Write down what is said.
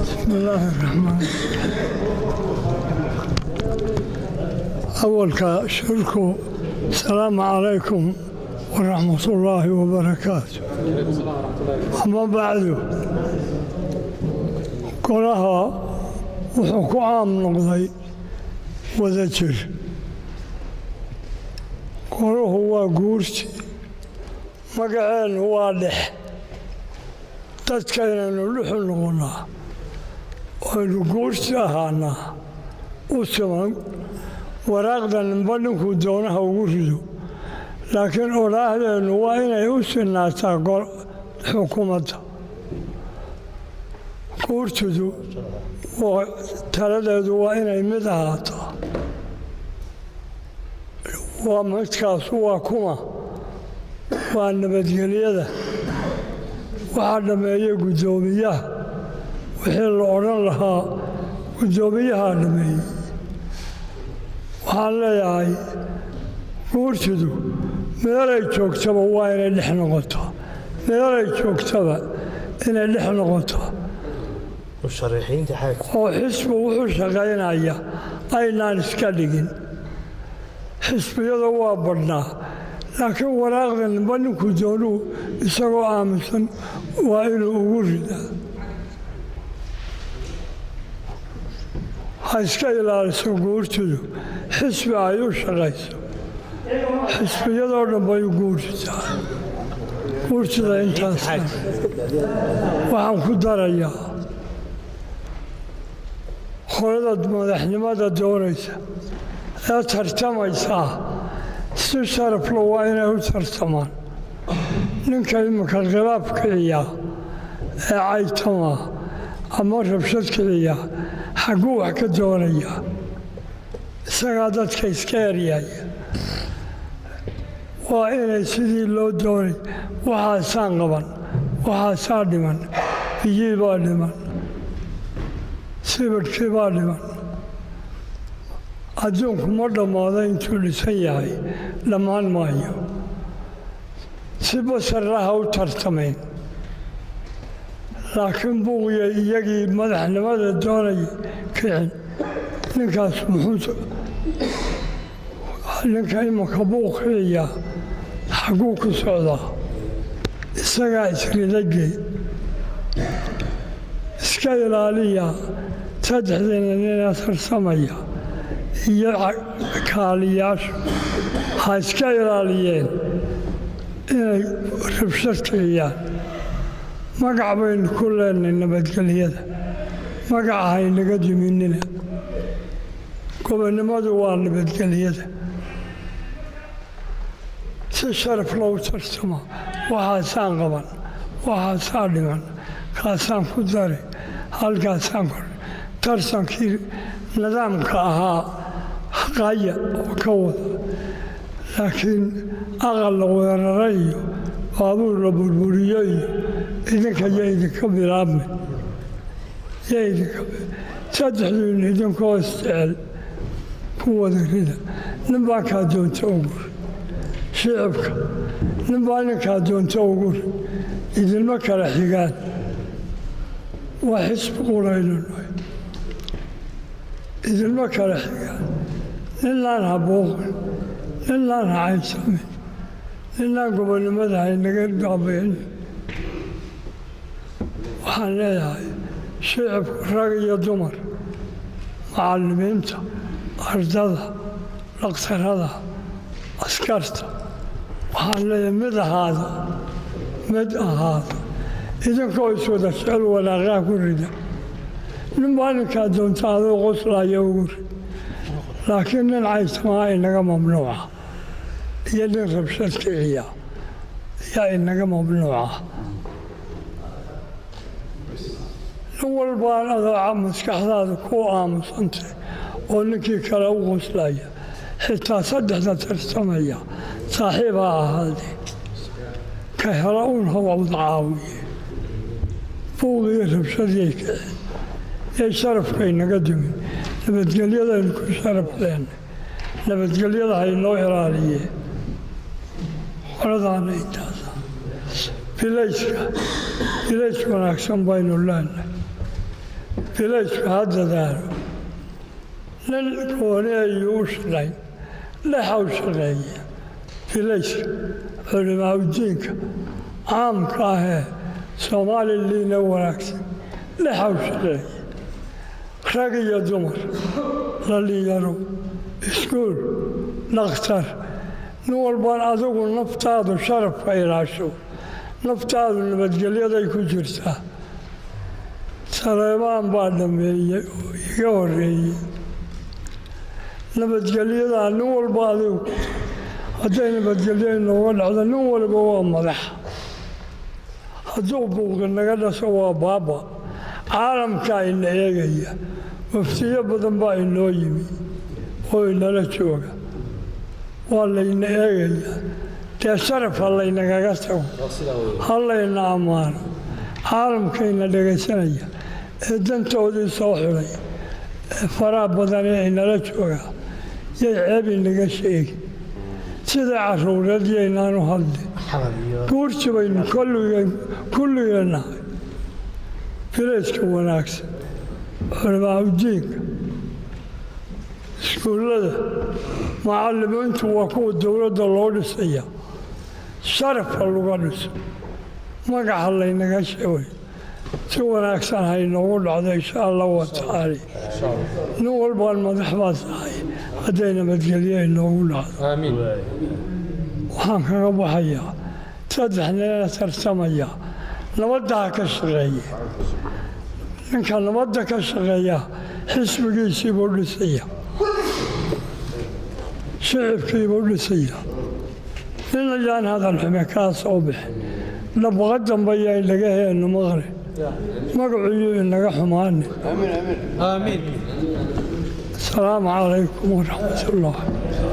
بسم الله الرحمن أول شركو السلام عليكم ورحمة الله وبركاته. أما بعد كلها وحكو عام نقضي وذكر كله هو قورتي مقعين واضح تذكرنا نلوح الغنى والقورتي أهانا وسمن waraaqdan ninkuu doonaha ugu rido laakiin odhaahdeennu waa inay u sinaataa xukuumadda guurtidu taladeedu waa inay mid ahaataa waa midkaasu waa kuma waa nabadgelyada waxaa dhammeeyey guddoomiyaha wixii la odhan lahaa guddoomiyahaa dhammeeyey waxaan leeyahay guurtidu meelay joogtaba waa inay dhex noqotaa meelay joogtaba inay dhex noqotaa oo xisbi wuxuu shaqaynaya aynaan iska dhigin xisbiyada waa badhnaa laakiin waraaqda ninba ninkuu doonuu isagoo aaminsan waa inuu ugu ridaa ha iska ilaaliso guurtidu xisbi ay u shaqayso xisbiyadoo dhan bay u guurtitaa guurtida intaas waxaan ku darayaa qolada madaxnimada doonaysa ee tartamaysaa si sharafla waa inay u tartamaan ninka iminka khilaaf kiciya ee caytama ama rabshad kiciya xagguu wax ka doonayaa isagaa dadka iska eryaya waa inay sidii loo doonay waxaasaan qaban waxaasaa dhiman biyii baa dhiman sibidhkii baa dhiman adduunku ma dhammaado intuu dhisan yahay dhammaan maayo si basarraha u tartamayn laakiin buuqya iyagii madaxnimada doonayay kicin ninkaas muxuu ninka imanka buuq kiciya xagguu ku socdaa isagaa isridagey iska ilaaliya saddexdiina nina tarsamaya iyo kaaliyaashu ha iska ilaaliyeen inay rabshad kiciyaan magac baynu ku leenay nabadgelyada magaca haynaga duminina gobonnimadu waa nabadgelyada si sharaf loogu tartamo waxaasaan qaban waxaasaa dhiman kaasaan ku dare halkaasaan kor tartankii nidaamka ahaa qaya oo ka wada laakiin aqal la weerara iyo baabuur la burburiyo iyo idinka yo idinka bilaabmay saddexduun idinkoo isjecel ku wada rida nin baa kaa doonta ugur shicibka nin baa ninkaa doonta ugur idinma kala xigaan waa xisbi quraynunay idinma kala xigaan ninlaan ha buuqin ninlaan ha caysamin ninlaan gobonnimada haynaga daabaynin waxaan leeyahay shicibku rag iyo dumar macallimiinta ardada dhakhtarada askarta waxaan leeyahay mid ahaada idinkoo iswada jecel walaaqaa ku rida nin baa ninkaa doonta adoo qoslaya ugu rid laakiin nin caysamaa inaga mamnuuca iyo nin rabshad kiciya ayaa inaga mamnuuca nin walbaan adooca maskaxdaada ku aamusantay oo ninkii kale u qoslaya xitaa saddexda tartamaya saaxiib ha ahaadee ka hela un hawad caawiye buuqiyo rabshadiyay kiceen yay sharafkaynaga dumin nabadgelyadaynu ku sharaf leenay nabadgelyada haynoo ilaaliye qoladaana intaasa bilays wanaagsan baynu leenahay bilayska ha dadaalo nin gooni ayuu u shaqayn lexa u shaqeeya bilayska culimaadudiinka caamka ahee soomaaliliina wanaagsan lexa u shaqeeya rag iyo dumar dhalinyaro iskuul dhakhtar nin walbaan adigu naftaadu sharafka ilaasho naftaadu nabadgelyaday ku jirtaa saleebaan baa dhameeyey oo iga horreeyey nabadgelyadaa nin walba adigu hadday nabadgelyo inooga dhacdo nin walba waa madaxa hadduu buuqi naga dhasho waa baaba caalamkaa ina eegaya waftiyo badan baa inoo yimi oo inala jooga waa layna eegayaa dee sharaf ha laynagaga tago ha layna ammaano caalamkayna dhegaysanaya ee dantoodii soo xidhay ee faraha badan ee inala jooga yay ceeb inaga sheegi sida carruureedyaynaan u hadli guursi baynu kulligeennahay bilayska wanaagsan culimaadudiinka iskuullada macallimiintu waa kuwa dowladda loo dhisaya sharafka laga dhiso magaca laynaga sheegay si wanaagsan haynoogu dhacdo insha allah wa tacaala nin walbaan madax baa tahay hadday nabadgelyo inoogu dhacdo waxaan kaga baxayaa saddex nina tartamaya nabadda ha ka shaqeeya ninka nabadda ka shaqeeya xisbigiisiibuu dhisaya shicibkiibuu dhisaya nin ayaan hadal xume kaa soo bixin dhabaqa dambeyaa inaga heeno maqle magacuyu inaga xumaane asalaamu calaykum waraxmat ullah